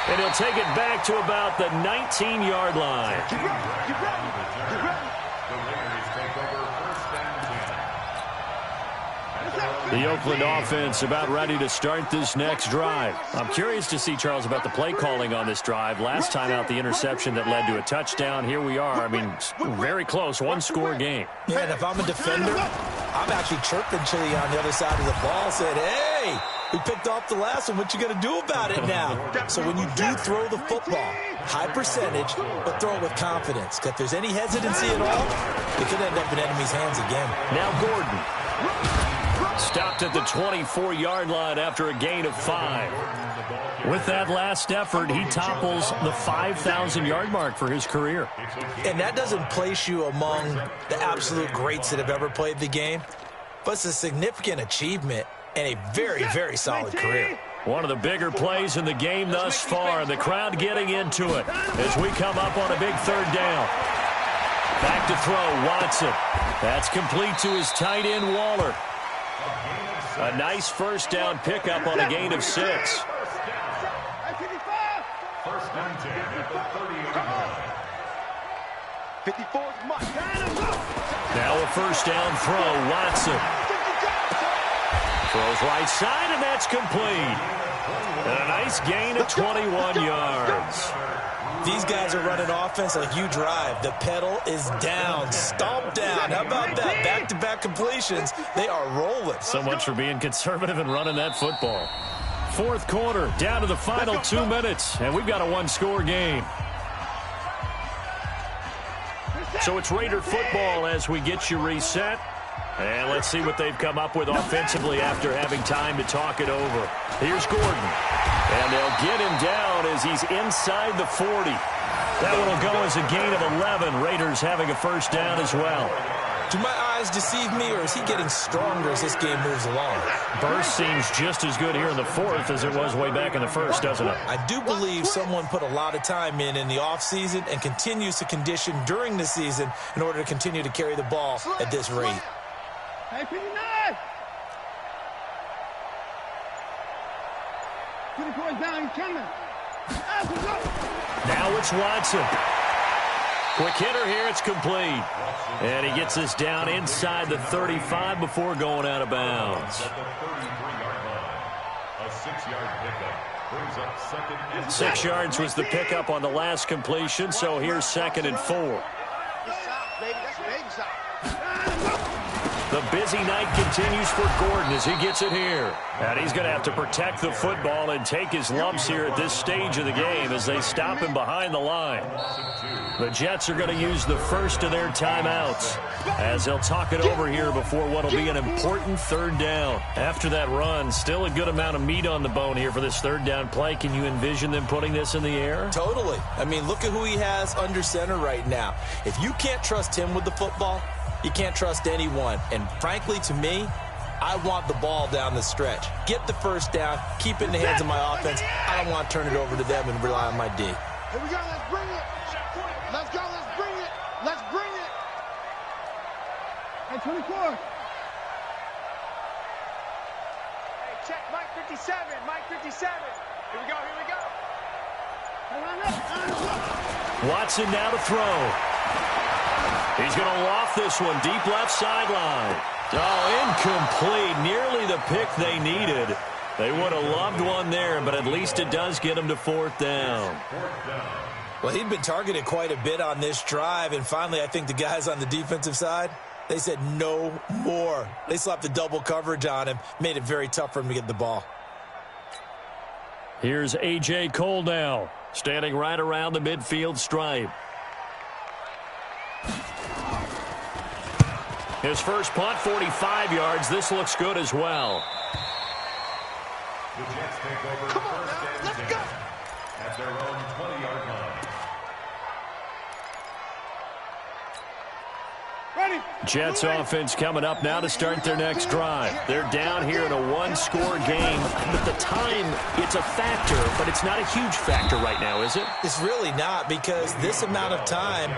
And he'll take it back to about the 19-yard line. The Oakland offense about ready to start this next drive. I'm curious to see, Charles, about the play calling on this drive. Last time out, the interception that led to a touchdown. Here we are. I mean, very close, 1-score game. Yeah, and if I'm a defender, I'm actually chirping Chili on the other side of the ball, saying, hey, we picked off the last one. What you going to do about it now? So when you do throw the football, high percentage, but throw it with confidence. If there's any hesitancy at all, it could end up in enemy's hands again. Now Gordon. Stopped at the 24-yard line after a gain of 5. With that last effort, he topples the 5,000-yard mark for his career. And that doesn't place you among the absolute greats that have ever played the game, but it's a significant achievement and a very, very solid career. One of the bigger plays in the game thus far, and the crowd getting into it as we come up on a big 3rd down. Back to throw, Watson. That's complete to his tight end, Waller. A nice 1st down pickup on a gain of 6. 1st and 10 at the 30-yard line. 54 is much. Now a 1st down throw, Watson. Throws right side, and that's complete. And a nice gain of 21 yards. These guys are running offense like you drive. The pedal is down, stomp down. How about that? Back-to-back completions. They are rolling. So much for being conservative and running that football. 4th quarter, down to the final 2 minutes, and we've got a 1-score game. So it's Raider football as we get you reset. And let's see what they've come up with offensively after having time to talk it over. Here's Gordon. And they'll get him down as he's inside the 40. That one will go as a gain of 11. Raiders having a 1st down as well. Do my eyes deceive me, or is he getting stronger as this game moves along? Burst seems just as good here in the 4th as it was way back in the 1st, doesn't it? I do believe someone put a lot of time in the offseason and continues to condition during the season in order to continue to carry the ball at this rate. Hey, 59! 24 down, he's coming. Now it's Watson. Quick hitter here, it's complete. And he gets us down inside the 35 before going out of bounds. A 6-yard pickup brings up 2nd and 6 yards was the pickup on the last completion, so here's 2nd and 4. Baby, that's baby side. The busy night continues for Gordon as he gets it here. And he's going to have to protect the football and take his lumps here at this stage of the game as they stop him behind the line. The Jets are going to use the first of their timeouts as they'll talk it over here before what will be an important third down. After that run, still a good amount of meat on the bone here for this third down play. Can you envision them putting this in the air? Totally. I mean, look at who he has under center right now. If you can't trust him with the football, you can't trust anyone. And frankly, to me, I want the ball down the stretch. Get the first down, keep it in the hands of my offense. I don't want to turn it over to them and rely on my D. Here we go, let's bring it. Let's go, let's bring it. Let's bring it. Hey, 24. Hey, check Mike 57, Mike 57. Here we go, here we go. Watson now to throw. He's going to loft this one deep left sideline. Oh, incomplete. Nearly the pick they needed. They would have loved one there, but at least it does get them to fourth down. Well, he'd been targeted quite a bit on this drive, and finally I think the guys on the defensive side, they said no more. They slapped the double coverage on him, made it very tough for him to get the ball. Here's A.J. Cole now, standing right around the midfield stripe. His first punt, 45 yards. This looks good as well. The Jets take over first and 10 at their own 20-yard line. Jets offense coming up now to start their next drive. They're down here in a one-score game. But the time, it's a factor, but it's not a huge factor right now, is it? It's really not, because this amount of time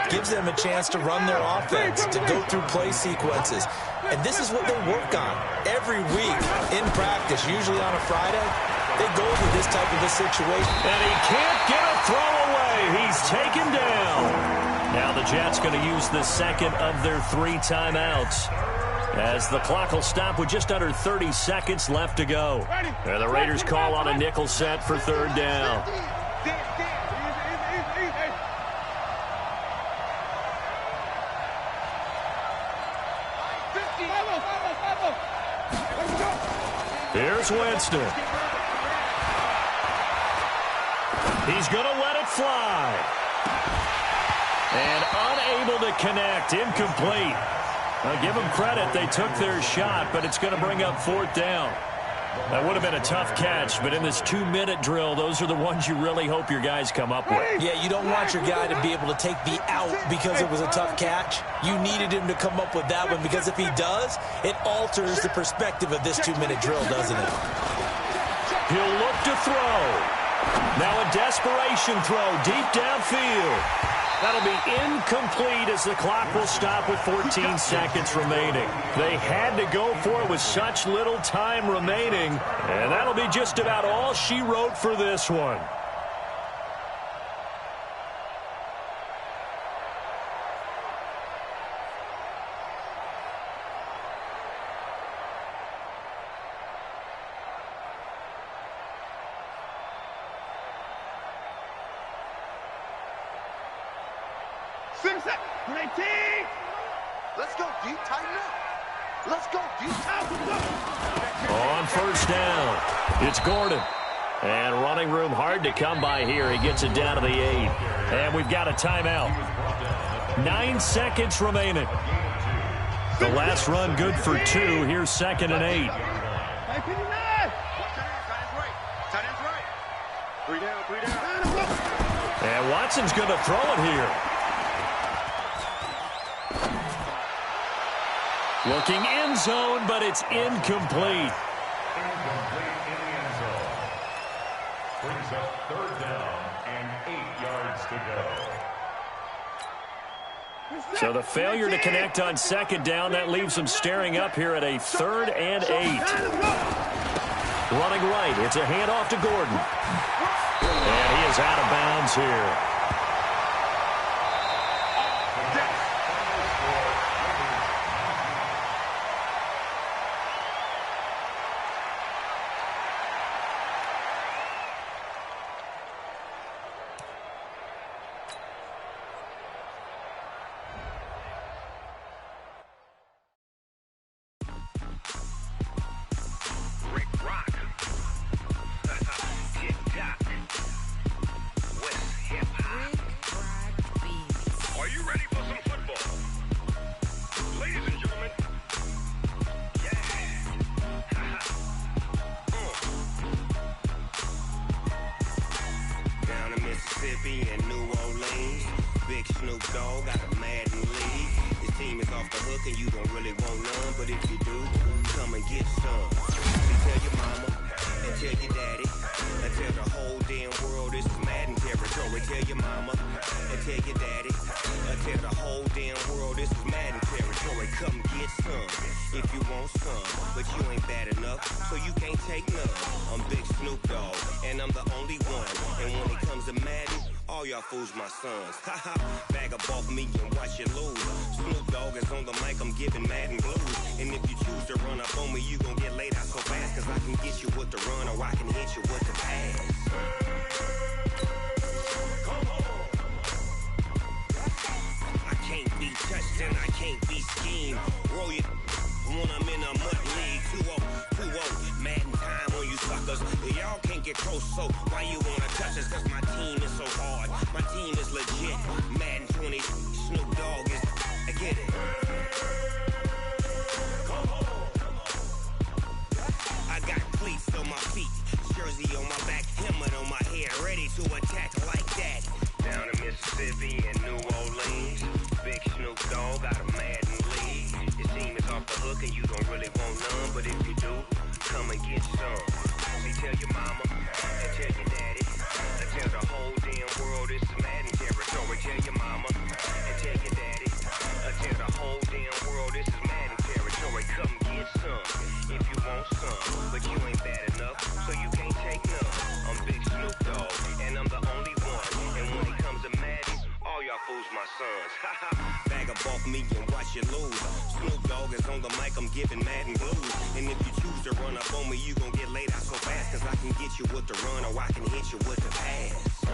gives them a chance to run their offense, to go through play sequences. And this is what they work on every week in practice, usually on a Friday. They go through this type of a situation. And he can't get a throw away. He's taken down. Now the Jets going to use the second of their 3 timeouts as the clock will stop with just under 30 seconds left to go. And the Raiders call on a nickel set for third down. Here's Winston. He's going to let it fly. And unable to connect. Incomplete. Now give them credit. They took their shot, but it's going to bring up fourth down. That would have been a tough catch, but in this 2-minute drill, those are the ones you really hope your guys come up with. Yeah, you don't want your guy to be able to take the out because it was a tough catch. You needed him to come up with that one, because if he does, it alters the perspective of this 2-minute drill, doesn't it? He'll look to throw. Now a desperation throw deep downfield. That'll be incomplete as the clock will stop with 14 seconds remaining. They had to go for it with such little time remaining, and that'll be just about all she wrote for this one. Let's go deep, tighten up. Let's go deep. On first down, it's Gordon. And running room hard to come by here. He gets it down to the 8. And we've got a timeout. 9 seconds remaining. The last run good for 2. Here's 2nd and 8. And Watson's going to throw it here. Looking end zone, but it's incomplete. Incomplete in the end zone. Brings up third down and 8 yards to go. So the failure to connect on second down, that leaves them staring up here at a 3rd and 8. Running right, it's a handoff to Gordon. And he is out of bounds here. Dogg got a Madden league. His team is off the hook and you don't really want none, but if you do, come and get some. So tell your mama and tell your daddy and tell the whole damn world this is Madden territory. Tell your mama and tell your daddy and tell the whole damn world this is Madden territory. Come get some if you want some, but you ain't bad enough, so you can't take none. I'm Big Snoop Dogg, and I'm the only one. And when it comes to Madden, all y'all fools my sons. Haha, bag up off me and watch you lose. Snoop Dogg is on the mic, I'm giving Madden blues. And if you choose to run up on me, you gon' get laid out so fast, cause I can get you with the run or I can hit you with the pass. I can't be touched and I can't be schemed. Roll you when I'm in a mud league. 2-0, Madden time on you suckers. Y'all can't get close, so why you wanna touch us? Cause my team is so hard, my team is legit. Madden 20, Snoop Dogg is, I get it. I got cleats on my feet, jersey on my back, helmet on my head, ready to attack like that. Down in Mississippi and New Orleans, Big Snoop Dogg got a Madden league. Your team is off the hook and you don't really want none, but if you do, come and get some. See, tell your mama and tell your daddy and tell the whole damn world this is Madden territory. Tell your mama and tell your daddy and tell the whole damn world this is Madden territory. Come get some if you want some, but you ain't bad enough, so you can't take none. I'm Big Snoop Dogg, and I'm the only one. And when it comes to Madden, all y'all fools my sons. Haha, bag up off me and watch you lose. Snoop Dogg is on the mic, I'm giving Madden blues. And if you choose to run up on me, you gon' get laid out so fast, cause I can get you with the run or I can hit you with the pass.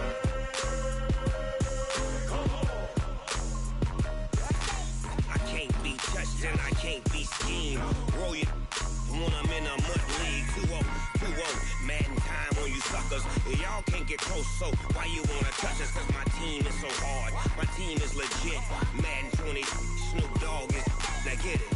I can't be touched and I can't be schemed. Roll you when I'm in a mud league. 2-0, Madden time on you suckers. Y'all can't get close, so why you wanna touch us? Cause my team is so hard, my team is legit. Madden 20, Snoop Dogg is, now get it.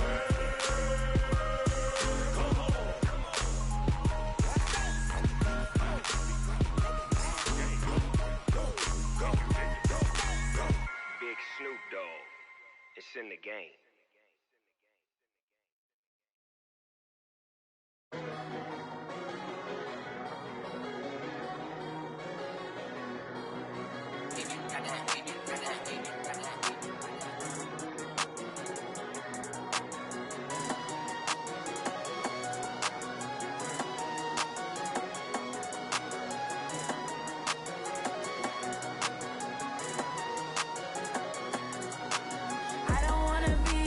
Big Snoop Dogg, it's in the game. I don't wanna be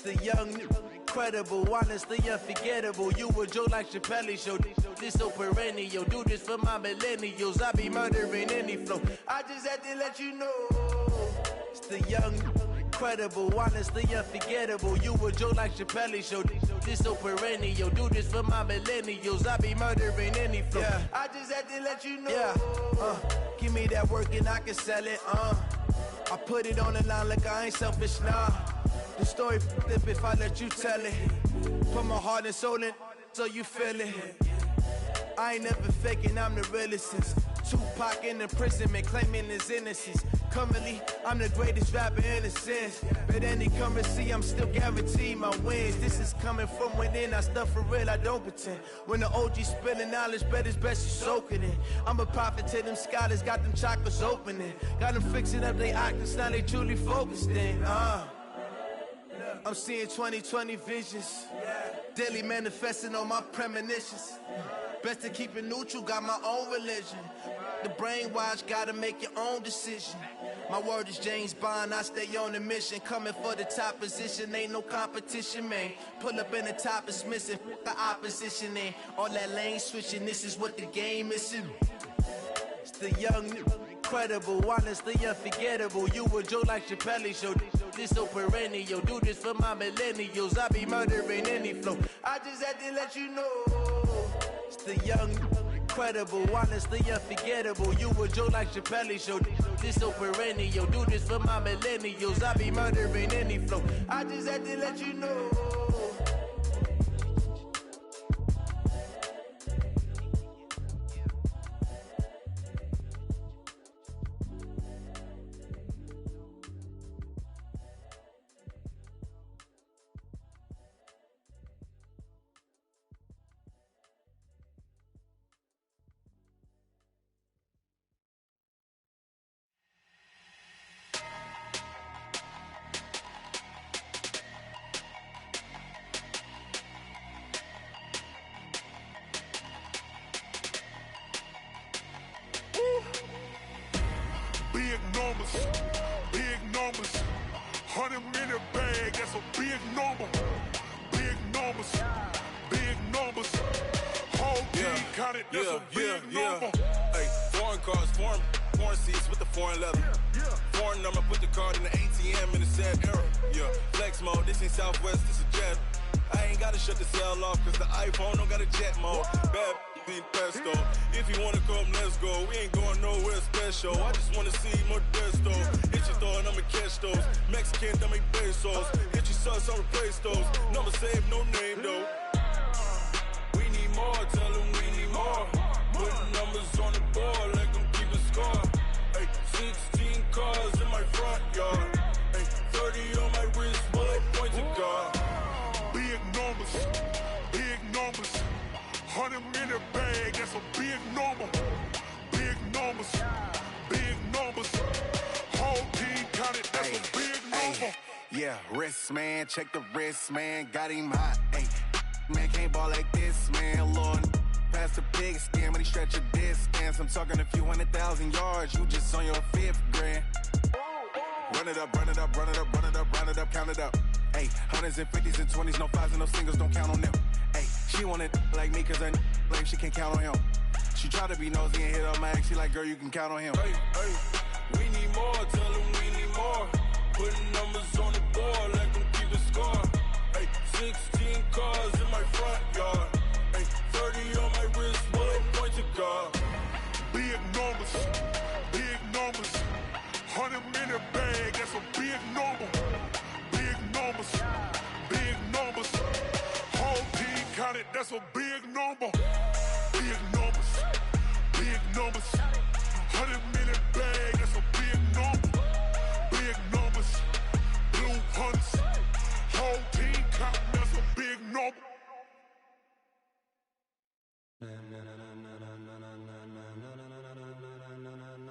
the young, incredible, honestly unforgettable. You a joke like Chappelle Show. This so perennial. Do this for my millennials. I be murdering any flow. I just had to let you know. It's the young, incredible, honestly unforgettable. You a joke like Chappelle Show. This so perennial. Do this for my millennials. I be murdering any flow. Yeah. I just had to let you know. Yeah. Give me that work and I can sell it. I put it on the line like I ain't selfish, nah. The story flip if I let you tell it. Put my heart and soul in so you feel it. I ain't never faking, I'm the realest since Tupac in imprisonment, claiming his innocence. Currently, I'm the greatest rapper in a sense. But any currency, I'm still guaranteed my wins. This is coming from within, I stuff for real, I don't pretend. When the OG spilling knowledge, bet it's best you soak it in. I'm a prophet to them scholars, got them chakras opening. Got them fixing up they octaves, now they truly focused in. I'm seeing 2020 visions. Daily manifesting on my premonitions. Best to keep it neutral, got my own religion. The brainwash, gotta make your own decision. My word is James Bond, I stay on a mission. Coming for the top position, ain't no competition, man. Pull up in the top is missing, the opposition in. All that lane switching, this is what the game is. It's the young, incredible, honestly unforgettable. You a joke like Chappelle Show. This so perennial. Do this for my millennials. I be murdering any flow. I just had to let you know. It's the young, incredible, honestly unforgettable. You a joke like Chappelle Show. This so perennial. Do this for my millennials. I be murdering any flow. I just had to let you know. Big numbers, 100 minute bag, that's a big number. Big numbers, whole team counted, that's a big number. Hey, foreign cars, foreign seats with the foreign leather. Foreign number, put the card in the ATM in the sad era. Yeah, flex mode, this ain't Southwest, this is jet. I ain't gotta shut the cell off, cause the iPhone don't got a jet mode. Bad beat pesto. If you wanna come, let's go. We ain't going nowhere special. I just wanna see Modesto. Hit your thought, I'ma catch those. Mexican, I make pesos. Hit your sus, I'll replace those. Number save, no name though. We need more, tell them we need more. Put numbers on the board, like them keep a score. Hey, 16 cars in my front yard. Hey, 30 on my wrist, bullet point to God. Big numbers, 100 minute bag, that's a big number. Big numbers, whole team counted, that's a big number. Yeah, wrist man, check the wrist man, got him hot. Ay, man can't ball like this, man. Lord, past the big skin, when he stretch a distance. I'm talking a few 100,000 yards, you just on your 5th grand. Run it up, count it up. Ay, hundreds and 50s and 20s, no 5s and no singles, don't count on them. Ay, she want it like me, cause her like she can't count on him. She try to be nosy and hit up my ex, she like, girl, you can count on him. Hey, we need more, tell them we need more. Putting numbers on the board, like them keep a score. Hey, 16 cars in my front yard. Hey, 30 on my wrist, bullet point to God. Big numbers, 100 minute bag, that's a big number. Big numbers, whole team counted, that's a big number. Big numbers, 100 minute bag, that's a big number. Big numbers, blue hunts, whole team counting, that's a big number.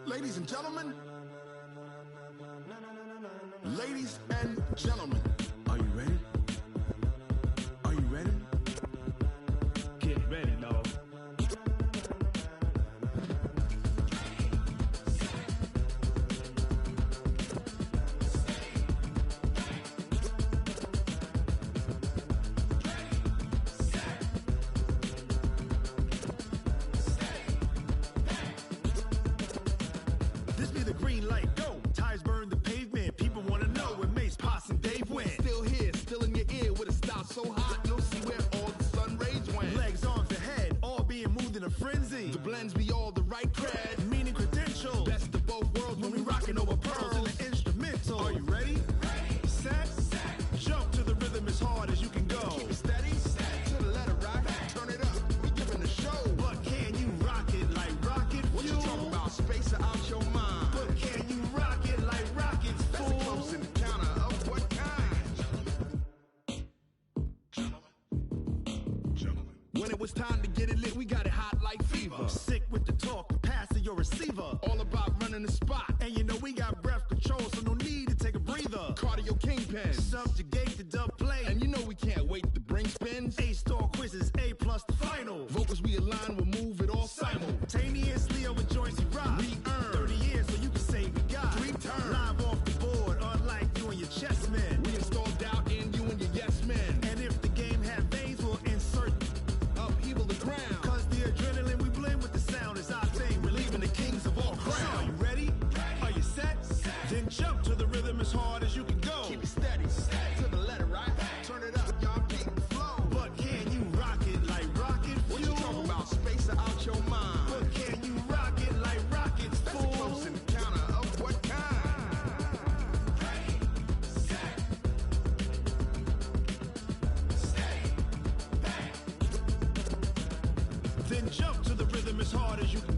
Ladies and gentlemen, are you ready? Are you ready? Get ready, dog. Knocking over pearls in the instrumental. Are you ready? Set. Jump to the rhythm as hard as you can go. Keep it steady. To the letter, right? Turn it up. We giving the show. But can you rock it like rocket fuel? What you talking about? Space out your mind. But can you rock it like rockets, fool? That's a close encounter of what kind? Gentlemen. When it was time to get it lit, we got it hot like fever. Sick with the talk, pass to your receiver. All about running the spot. And you know we got breath control, so no need to take a breather. Cardio kingpin. Subjugate the dub play. And you know we can't wait to bring spins. A-star quizzes, A+ the final. Vocals we align, we'll move it all simultaneously over joints you rock. We earn 30 years, so you can say we got 3 turns. Live off the board, unlike you and your chess men. We install doubt in you and your yes men. And if the game had veins, we'll insert upheaval the ground. Cause the adrenaline we blend with the sound is our thing. We're leaving the kings of all crowns. So are you ready? Are you set? Then jump to the rhythm as hard as you can go. Keep it steady. To the letter, right? Turn it up, y'all keep the flow. But can you rock it like rocket fuel? What you talking about? Space out your mind. But can you rock it like rockets, fool? That's a close encounter of what kind? Then jump to the rhythm as hard as you can